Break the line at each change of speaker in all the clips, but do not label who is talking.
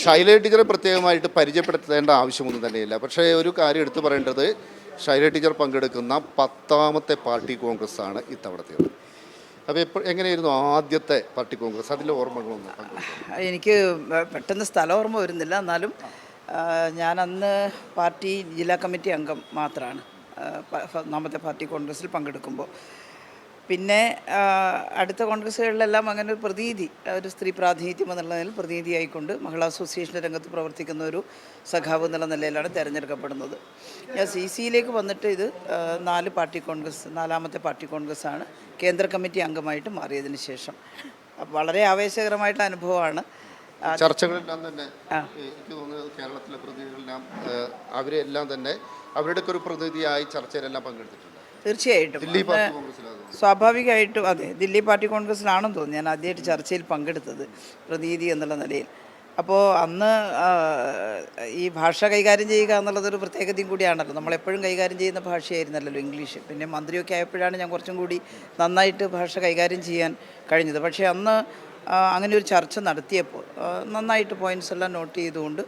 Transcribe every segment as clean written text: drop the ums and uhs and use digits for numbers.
ഷൈല ടീച്ചറെ പ്രത്യേകമായിട്ട് പരിചയപ്പെടുത്തേണ്ട ആവശ്യമൊന്നും തന്നെയില്ല. പക്ഷേ ഒരു കാര്യം എടുത്തു പറയേണ്ടത്, ഷൈല ടീച്ചർ പങ്കെടുക്കുന്ന 10ാമത്തെ പാർട്ടി കോൺഗ്രസ് ആണ് ഇത്തവണത്തേത്. അപ്പോൾ എങ്ങനെയായിരുന്നു ആദ്യത്തെ പാർട്ടി കോൺഗ്രസ്? അതിലെ ഓർമ്മകളൊന്നും
എനിക്ക് പെട്ടെന്ന് സ്ഥലം ഓർമ്മ വരുന്നില്ല. എന്നാലും ഞാൻ അന്ന് പാർട്ടി ജില്ലാ കമ്മിറ്റി അംഗം മാത്രമാണ് 1ാമത്തെ പാർട്ടി കോൺഗ്രസ്സിൽ പങ്കെടുക്കുമ്പോൾ. പിന്നെ അടുത്ത കോൺഗ്രസ്സുകളിലെല്ലാം അങ്ങനെ ഒരു പ്രതീതി, ഒരു സ്ത്രീ പ്രാതിനിധ്യം എന്നുള്ളതിൽ പ്രതിനിധിയായിക്കൊണ്ട് മഹിളാ അസോസിയേഷൻ്റെ രംഗത്ത് പ്രവർത്തിക്കുന്ന ഒരു സഖാവ് എന്നുള്ള നിലയിലാണ് തിരഞ്ഞെടുക്കപ്പെടുന്നത്. ഞാൻ CC-യിലേക്ക് വന്നിട്ട് ഇത് 4ാമത്തെ പാർട്ടി കോൺഗ്രസ്സാണ്. കേന്ദ്ര കമ്മിറ്റി അംഗമായിട്ട് മാറിയതിന് ശേഷം വളരെ ആവേശകരമായിട്ടുള്ള അനുഭവമാണ്.
ചർച്ചകളെല്ലാം തന്നെ എനിക്ക് തോന്നുന്നത് കേരളത്തിലെ പ്രതിനിധികളെല്ലാം അവരെല്ലാം തന്നെ അവരുടെയൊക്കെ ഒരു പ്രതിനിധിയായി ചർച്ചയിലെല്ലാം പങ്കെടുത്തിട്ടുണ്ട്.
തീർച്ചയായിട്ടും സ്വാഭാവികമായിട്ടും അതെ, ദില്ലി പാർട്ടി കോൺഗ്രസ്സിലാണെന്ന് തോന്നുന്നു ഞാൻ ആദ്യമായിട്ട് ചർച്ചയിൽ പങ്കെടുത്തത് പ്രതിനിധി എന്നുള്ള നിലയിൽ. അപ്പോൾ അന്ന് ഈ ഭാഷ കൈകാര്യം ചെയ്യുക എന്നുള്ളതൊരു പ്രത്യേകതയും കൂടിയാണല്ലോ. നമ്മളെപ്പോഴും കൈകാര്യം ചെയ്യുന്ന ഭാഷയായിരുന്നല്ലോ ഇംഗ്ലീഷ്. പിന്നെ മന്ത്രിയൊക്കെ ആയപ്പോഴാണ് ഞാൻ കുറച്ചും കൂടി നന്നായിട്ട് ഭാഷ കൈകാര്യം ചെയ്യാൻ കഴിഞ്ഞത്. പക്ഷേ അന്ന് അങ്ങനെ ഒരു ചർച്ച നടത്തിയപ്പോൾ നന്നായിട്ട് പോയിൻറ്റ്സ് എല്ലാം നോട്ട് ചെയ്തുകൊണ്ട്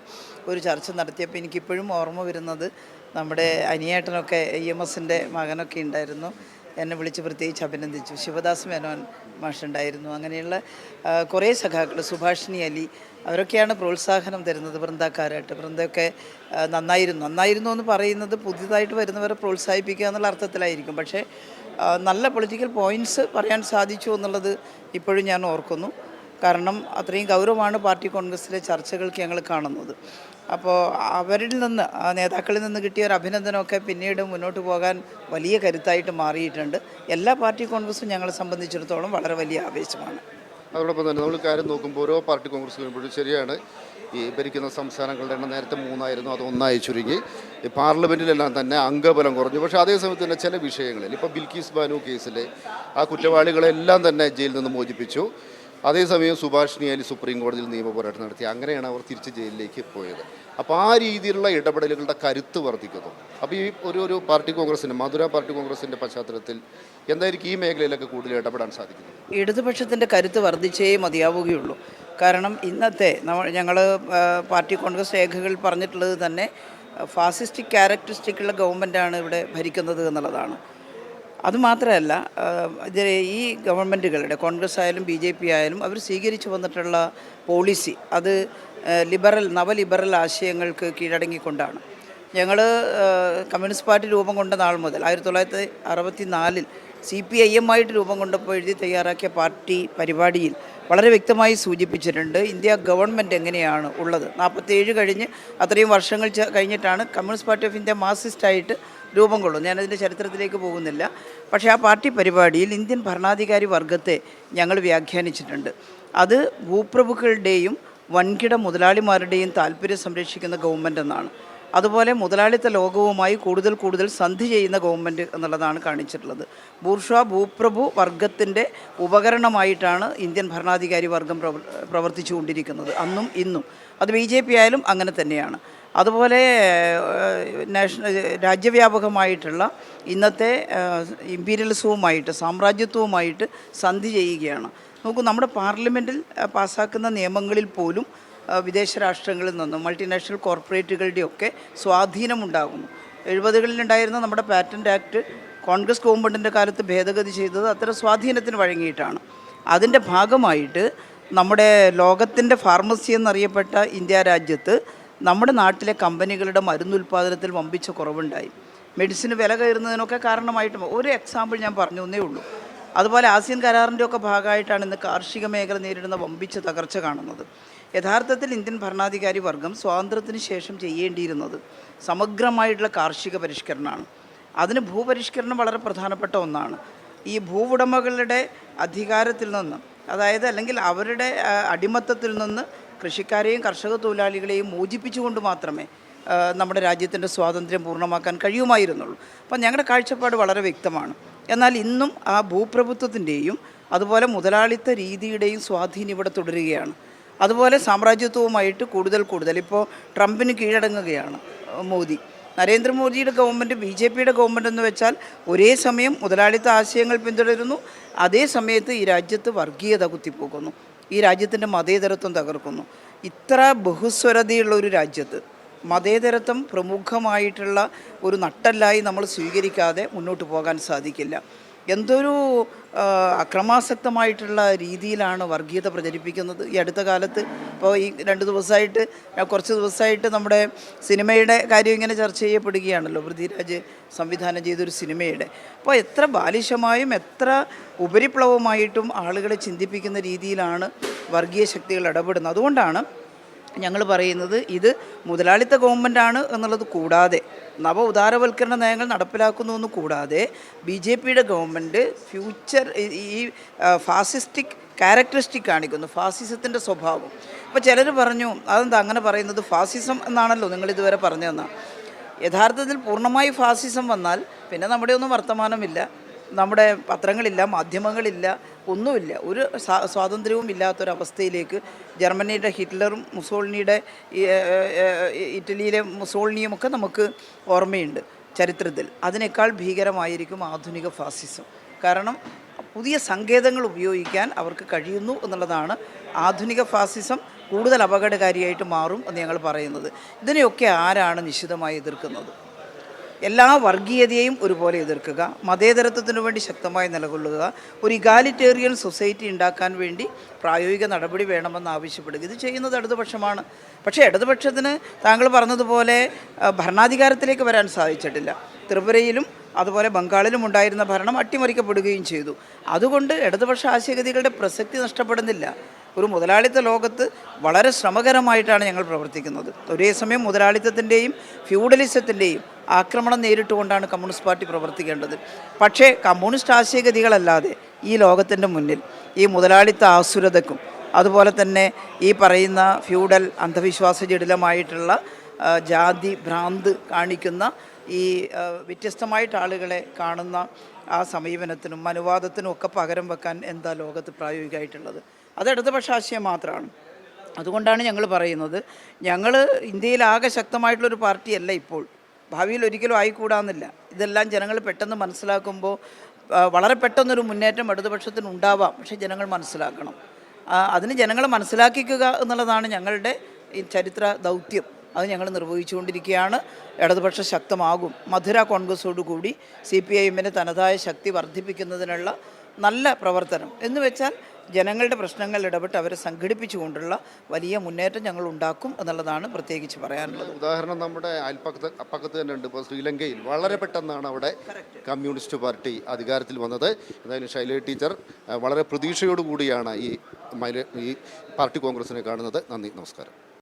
ഒരു ചർച്ച നടത്തിയപ്പോൾ എനിക്കിപ്പോഴും ഓർമ്മ വരുന്നത്, നമ്മുടെ അനിയേട്ടനൊക്കെ EMSൻ്റെ മകനൊക്കെ ഉണ്ടായിരുന്നു, എന്നെ വിളിച്ച് പ്രത്യേകിച്ച് അഭിനന്ദിച്ചു. ശിവദാസ് മേനോൻ മാഷുണ്ടായിരുന്നു. അങ്ങനെയുള്ള കുറേ സഖാക്കൾ, സുഭാഷിണി അലി, അവരൊക്കെയാണ് പ്രോത്സാഹനം തരുന്നത്. വൃന്ദക്കാരായിട്ട് വൃന്ദയൊക്കെ നന്നായിരുന്നു എന്ന് പറയുന്നത് പുതിയതായിട്ട് വരുന്നവരെ പ്രോത്സാഹിപ്പിക്കുക എന്നുള്ള അർത്ഥത്തിലായിരിക്കും. പക്ഷേ നല്ല പൊളിറ്റിക്കൽ പോയിൻറ്റ്സ് പറയാൻ സാധിച്ചു എന്നുള്ളത് ഇപ്പോഴും ഞാൻ ഓർക്കുന്നു. കാരണം അത്രയും ഗൗരവമാണ് പാർട്ടി കോൺഗ്രസ്സിലെ ചർച്ചകൾക്ക് ഞങ്ങൾ കാണുന്നത്. അപ്പോൾ അവരിൽ നിന്ന്, നേതാക്കളിൽ നിന്ന് കിട്ടിയ ഒരു അഭിനന്ദനമൊക്കെ പിന്നീട് മുന്നോട്ട് പോകാൻ വലിയ കരുത്തായിട്ട് മാറിയിട്ടുണ്ട്. എല്ലാ പാർട്ടി കോൺഗ്രസും ഞങ്ങളെ സംബന്ധിച്ചിടത്തോളം വളരെ വലിയ ആവേശമാണ്.
അതോടൊപ്പം തന്നെ നമ്മൾ കാര്യം നോക്കുമ്പോൾ ഓരോ പാർട്ടി കോൺഗ്രസ് വരുമ്പോഴും ശരിയാണ്, ഈ ഭരിക്കുന്ന സംസ്ഥാനങ്ങളുടെ എണ്ണം നേരത്തെ 3ആയിരുന്നു, അത് 1ആയി ചുരുങ്ങി. പാർലമെൻറ്റിലെല്ലാം തന്നെ അംഗബലം കുറഞ്ഞു. പക്ഷേ അതേസമയത്ത് തന്നെ ചില വിഷയങ്ങളിൽ, ഇപ്പോൾ ബിൽക്കീസ് ബാനു കേസിലെ ആ കുറ്റവാളികളെല്ലാം തന്നെ ജയിലിൽ നിന്ന് മോചിപ്പിച്ചു. അതേസമയം സുഭാഷിണി അലി സുപ്രീം കോടതിയിൽ നിയമപോരാട്ടം നടത്തി. അങ്ങനെയാണ് അവർ തിരിച്ച് ജയിലിലേക്ക് പോയത്. അപ്പോൾ ആ രീതിയിലുള്ള ഇടപെടലുകളുടെ കരുത്ത് വർദ്ധിക്കുന്നു. അപ്പോൾ ഈ ഒരു പാർട്ടി കോൺഗ്രസിൻ്റെ, മധുര പാർട്ടി കോൺഗ്രസിൻ്റെ പശ്ചാത്തലത്തിൽ എന്തായിരിക്കും ഈ മേഖലയിലൊക്കെ കൂടുതൽ ഇടപെടാൻ സാധിക്കുന്നത്?
ഇടതുപക്ഷത്തിൻ്റെ കരുത്ത് വർദ്ധിച്ചേ മതിയാവുകയുള്ളൂ. കാരണം ഇന്നത്തെ ഞങ്ങൾ പാർട്ടി കോൺഗ്രസ് രേഖകൾ പറഞ്ഞിട്ടുള്ളത് തന്നെ ഫാസിസ്റ്റിക് ക്യാരക്ടറിസ്റ്റിക്കുള്ള ഗവൺമെൻറ്റാണ് ഇവിടെ ഭരിക്കുന്നത് എന്നുള്ളതാണ്. അതുമാത്രമല്ല, ഈ ഗവൺമെൻറ്റുകളുടെ, കോൺഗ്രസ് ആയാലും BJP ആയാലും, അവർ സ്വീകരിച്ചു വന്നിട്ടുള്ള പോളിസി അത് നവലിബറൽ ആശയങ്ങൾക്ക് കീഴടങ്ങിക്കൊണ്ടാണ്. ഞങ്ങൾ കമ്മ്യൂണിസ്റ്റ് പാർട്ടി രൂപം കൊണ്ട നാൾ മുതൽ 1964 CPIM ആയിട്ട് രൂപം കൊണ്ടപ്പോൾ എഴുതി തയ്യാറാക്കിയ പാർട്ടി പരിപാടിയിൽ വളരെ വ്യക്തമായി സൂചിപ്പിച്ചിട്ടുണ്ട് ഇന്ത്യ ഗവൺമെൻറ് എങ്ങനെയാണ് ഉള്ളത്. 47 കഴിഞ്ഞ് അത്രയും വർഷങ്ങൾ കഴിഞ്ഞിട്ടാണ് കമ്മ്യൂണിസ്റ്റ് പാർട്ടി ഓഫ് ഇന്ത്യ മാർക്സിസ്റ്റായിട്ട് രൂപം കൊള്ളും. ഞാനതിൻ്റെ ചരിത്രത്തിലേക്ക് പോകുന്നില്ല. പക്ഷേ ആ പാർട്ടി പരിപാടിയിൽ ഇന്ത്യൻ ഭരണാധികാരി വർഗത്തെ ഞങ്ങൾ വ്യാഖ്യാനിച്ചിട്ടുണ്ട്. അത് ഭൂപ്രഭുക്കളുടെയും വൻകിട മുതലാളിമാരുടെയും താല്പര്യം സംരക്ഷിക്കുന്ന ഗവൺമെൻറ് എന്നാണ്. അതുപോലെ മുതലാളിത്ത ലോകവുമായി കൂടുതൽ സന്ധി ചെയ്യുന്ന ഗവൺമെൻറ് എന്നുള്ളതാണ് കാണിച്ചിട്ടുള്ളത്. ഭൂപ്രഭു വർഗത്തിൻ്റെ ഉപകരണമായിട്ടാണ് ഇന്ത്യൻ ഭരണാധികാരി വർഗം പ്രവർത്തിച്ചു കൊണ്ടിരിക്കുന്നത് അന്നും ഇന്നും. അത് BJP ആയാലും അങ്ങനെ തന്നെയാണ്. അതുപോലെ രാജ്യവ്യാപകമായിട്ടുള്ള ഇന്നത്തെ ഇമ്പീരിയലിസവുമായിട്ട്, സാമ്രാജ്യത്വവുമായിട്ട് സന്ധി ചെയ്യുകയാണ്. നോക്കൂ, നമ്മുടെ പാർലമെൻറ്റിൽ പാസ്സാക്കുന്ന നിയമങ്ങളിൽ പോലും വിദേശ രാഷ്ട്രങ്ങളിൽ നിന്നും മൾട്ടിനാഷണൽ കോർപ്പറേറ്റുകളുടെയൊക്കെ സ്വാധീനമുണ്ടാകുന്നു. 70കളിലുണ്ടായിരുന്ന നമ്മുടെ പാറ്റന്റ് ആക്ട് കോൺഗ്രസ് ഗവൺമെൻറ്റിൻ്റെ കാലത്ത് ഭേദഗതി ചെയ്തത് അത്തരം സ്വാധീനത്തിന് വഴങ്ങിയിട്ടാണ്. അതിൻ്റെ ഭാഗമായിട്ട് നമ്മുടെ ലോകത്തിൻ്റെ ഫാർമസി എന്നറിയപ്പെട്ട ഇന്ത്യ രാജ്യത്ത് നമ്മുടെ നാട്ടിലെ കമ്പനികളുടെ മരുന്നുൽപ്പാദനത്തിൽ വമ്പിച്ച കുറവുണ്ടായി. മെഡിസിന് വില കയറുന്നതിനൊക്കെ കാരണമായിട്ടും ഒരു എക്സാമ്പിൾ ഞാൻ പറഞ്ഞു എന്നേ ഉള്ളൂ. അതുപോലെ ആസിയൻ കരാറിൻ്റെ ഒക്കെ ഭാഗമായിട്ടാണ് ഇന്ന് കാർഷിക മേഖല നേരിടുന്ന വമ്പിച്ച തകർച്ച കാണുന്നത്. യഥാർത്ഥത്തിൽ ഇന്ത്യൻ ഭരണാധികാരി വർഗം സ്വാതന്ത്ര്യത്തിന് ശേഷം ചെയ്യേണ്ടിയിരുന്നത് സമഗ്രമായിട്ടുള്ള കാർഷിക പരിഷ്കരണമാണ്. അതിന് ഭൂപരിഷ്കരണം വളരെ പ്രധാനപ്പെട്ട ഒന്നാണ്. ഈ ഭൂവുടമകളുടെ അധികാരത്തിൽ നിന്ന്, അതായത് അല്ലെങ്കിൽ അവരുടെ അടിമത്തത്തിൽ നിന്ന് കൃഷിക്കാരെയും കർഷക തൊഴിലാളികളെയും മോചിപ്പിച്ചുകൊണ്ട് മാത്രമേ നമ്മുടെ രാജ്യത്തിൻ്റെ സ്വാതന്ത്ര്യം പൂർണ്ണമാക്കാൻ കഴിയുമായിരുന്നുള്ളൂ. അപ്പം ഞങ്ങളുടെ കാഴ്ചപ്പാട് വളരെ വ്യക്തമാണ്. എന്നാൽ ഇന്നും ആ ഭൂപ്രഭുത്വത്തിൻ്റെയും അതുപോലെ മുതലാളിത്ത രീതിയുടെയും സ്വാധീനം ഇവിടെ തുടരുകയാണ്. അതുപോലെ സാമ്രാജ്യത്വവുമായിട്ട് കൂടുതൽ ഇപ്പോൾ ട്രംപിന് കീഴടങ്ങുകയാണ് മോദി. നരേന്ദ്രമോദിയുടെ ഗവൺമെൻറ് BJPയുടെ ഗവൺമെൻറ് എന്ന് വെച്ചാൽ ഒരേ സമയം മുതലാളിത്ത ആശയങ്ങൾ പിന്തുടരുന്നു, അതേ സമയത്ത് ഈ രാജ്യത്ത് വർഗീയത കുത്തിപ്പോക്കുന്നു, ഈ രാജ്യത്തിൻ്റെ മതേതരത്വം തകർക്കുന്നു. ഇത്ര ബഹുസ്വരതയുള്ള ഒരു രാജ്യത്ത് മതേതരത്വം പ്രമുഖമായിട്ടുള്ള ഒരു നട്ടെല്ലായി നമ്മൾ സ്വീകരിക്കാതെ മുന്നോട്ട് പോകാൻ സാധിക്കില്ല. എന്തൊരു അക്രമാസക്തമായിട്ടുള്ള രീതിയിലാണ് വർഗീയത പ്രചരിപ്പിക്കുന്നത്. ഈ അടുത്ത കാലത്ത് ഇപ്പോൾ ഈ കുറച്ച് ദിവസമായിട്ട് നമ്മുടെ സിനിമയുടെ കാര്യം ഇങ്ങനെ ചർച്ച ചെയ്യപ്പെടുകയാണല്ലോ. പൃഥ്വിരാജ് സംവിധാനം ചെയ്തൊരു സിനിമയുടെ. അപ്പോൾ എത്ര ബാലിശമായും എത്ര ഉപരിപ്ലവമായിട്ടും ആളുകളെ ചിന്തിപ്പിക്കുന്ന രീതിയിലാണ് വർഗീയ ശക്തികൾ ഇടപെടുന്നത്. അതുകൊണ്ടാണ് ഞങ്ങൾ പറയുന്നത് ഇത് മുതലാളിത്ത ഗവൺമെൻറ്റാണ് എന്നുള്ളത് കൂടാതെ, നവ ഉദാരവൽക്കരണ നയങ്ങൾ നടപ്പിലാക്കുന്നുവെന്ന് കൂടാതെ BJPയുടെ ഗവൺമെൻറ് ഫ്യൂച്ചർ ഈ ഫാസിസ്റ്റിക് ക്യാരക്ടറിസ്റ്റിക് കാണിക്കുന്നു, ഫാസിസത്തിൻ്റെ സ്വഭാവം. അപ്പോൾ ചിലർ പറഞ്ഞു അതെന്താ അങ്ങനെ പറയുന്നത്, ഫാസിസം എന്നാണല്ലോ നിങ്ങളിതുവരെ പറഞ്ഞതെന്നാണ്. യഥാർത്ഥത്തിൽ പൂർണ്ണമായി ഫാസിസം വന്നാൽ പിന്നെ നമ്മുടെ ഒന്നും വർത്തമാനമില്ല, നമ്മുടെ പത്രങ്ങളില്ല, മാധ്യമങ്ങളില്ല, ഒന്നുമില്ല. ഒരു സ്വാതന്ത്ര്യവും ഇല്ലാത്തൊരവസ്ഥയിലേക്ക് ജർമ്മനിയുടെ ഹിറ്റ്ലറും മുസോളിനിയുടെ ഇറ്റലിയിലെ മുസോളിനിയുമൊക്കെ നമുക്ക് ഓർമ്മയുണ്ട് ചരിത്രത്തിൽ. അതിനേക്കാൾ ഭീകരമായിരിക്കും ആധുനിക ഫാസിസം. കാരണം പുതിയ സങ്കേതങ്ങൾ ഉപയോഗിക്കാൻ അവർക്ക് കഴിയുന്നു എന്നുള്ളതാണ്. ആധുനിക ഫാസിസം കൂടുതൽ അപകടകാരിയായിട്ട് മാറും എന്ന് ഞങ്ങൾ പറയുന്നത്. ഇതിനെയൊക്കെ ആരാണ് നിശിതമായി എതിർക്കുന്നത്? എല്ലാ വർഗീയതയെയും ഒരുപോലെ എതിർക്കുക, മതേതരത്വത്തിനു വേണ്ടി ശക്തമായി നിലകൊള്ളുക, ഒരു ഇഗാലിറ്റേറിയൻ സൊസൈറ്റി ഉണ്ടാക്കാൻ വേണ്ടി പ്രായോഗിക നടപടി വേണമെന്ന് ആവശ്യപ്പെടുക. ഇത് ചെയ്യുന്നത് ഇടതുപക്ഷമാണ്. പക്ഷേ ഇടതുപക്ഷത്തിന് താങ്കൾ പറഞ്ഞതുപോലെ ഭരണാധികാരത്തിലേക്ക് വരാൻ സാധിച്ചിട്ടില്ല. ത്രിപുരയിലും അതുപോലെ ബംഗാളിലും ഉണ്ടായിരുന്ന ഭരണം അട്ടിമറിക്കപ്പെടുകയും ചെയ്തു. അതുകൊണ്ട് ഇടതുപക്ഷ ആശയഗതികളുടെ പ്രസക്തി നഷ്ടപ്പെടുന്നില്ല. ഒരു മുതലാളിത്ത ലോകത്ത് വളരെ ശ്രമകരമായിട്ടാണ് ഞങ്ങൾ പ്രവർത്തിക്കുന്നത്. ഒരേ സമയം മുതലാളിത്തത്തിൻ്റെയും ഫ്യൂഡലിസത്തിൻ്റെയും ആക്രമണം നേരിട്ടുകൊണ്ടാണ് കമ്മ്യൂണിസ്റ്റ് പാർട്ടി പ്രവർത്തിക്കേണ്ടത്. പക്ഷേ കമ്മ്യൂണിസ്റ്റ് ആശയഗതികളല്ലാതെ ഈ ലോകത്തിൻ്റെ മുന്നിൽ ഈ മുതലാളിത്ത ആസുരതയ്ക്കും അതുപോലെ തന്നെ ഈ പറയുന്ന ഫ്യൂഡൽ അന്ധവിശ്വാസജടിലമായിട്ടുള്ള ജാതി ഭ്രാന്ത് കാണിക്കുന്ന ഈ വ്യത്യസ്തമായിട്ട് ആളുകളെ കാണുന്ന ആ സമീപനത്തിനും അനുവാദത്തിനും ഒക്കെ പകരം വെക്കാൻ എന്താ ലോകത്ത് പ്രായോഗികമായിട്ടുള്ളത്? അത് ഇടതുപക്ഷ ആശയം മാത്രമാണ്. അതുകൊണ്ടാണ് ഞങ്ങൾ പറയുന്നത്, ഞങ്ങൾ ഇന്ത്യയിലാകെ ശക്തമായിട്ടുള്ളൊരു പാർട്ടിയല്ല ഇപ്പോൾ, ഭാവിയിൽ ഒരിക്കലും ആയിക്കൂടാന്നില്ല. ഇതെല്ലാം ജനങ്ങൾ പെട്ടെന്ന് മനസ്സിലാക്കുമ്പോൾ വളരെ പെട്ടെന്നൊരു മുന്നേറ്റം ഇടതുപക്ഷത്തിന് ഉണ്ടാവാം. പക്ഷേ ജനങ്ങൾ മനസ്സിലാക്കണം. അതിന് ജനങ്ങളെ മനസ്സിലാക്കിക്കുക എന്നുള്ളതാണ് ഞങ്ങളുടെ ഈ ചരിത്ര ദൗത്യം. അത് ഞങ്ങൾ നിർവഹിച്ചുകൊണ്ടിരിക്കുകയാണ്. ഇടതുപക്ഷ ശക്തമാകും. മധുര കോൺഗ്രസോടുകൂടി CPIMന് തനതായ ശക്തി വർദ്ധിപ്പിക്കുന്നതിനുള്ള നല്ല പ്രവർത്തനം എന്ന് വെച്ചാൽ ജനങ്ങളുടെ പ്രശ്നങ്ങൾ ഇടപെട്ട് അവരെ സംഘടിപ്പിച്ചുകൊണ്ടുള്ള വലിയ മുന്നേറ്റം ഞങ്ങൾ ഉണ്ടാക്കും എന്നുള്ളതാണ് പ്രത്യേകിച്ച് പറയാനുള്ളത്.
ഉദാഹരണം നമ്മുടെ അപ്പക്കത്ത് തന്നെ ഉണ്ട്. ഇപ്പോൾ ശ്രീലങ്കയിൽ വളരെ പെട്ടെന്നാണ് അവിടെ കമ്മ്യൂണിസ്റ്റ് പാർട്ടി അധികാരത്തിൽ വന്നത്. എന്തായാലും ശൈലജ ടീച്ചർ വളരെ പ്രതീക്ഷയോടുകൂടിയാണ് ഈ പാർട്ടി കോൺഗ്രസിനെ കാണുന്നത്. നന്ദി, നമസ്കാരം.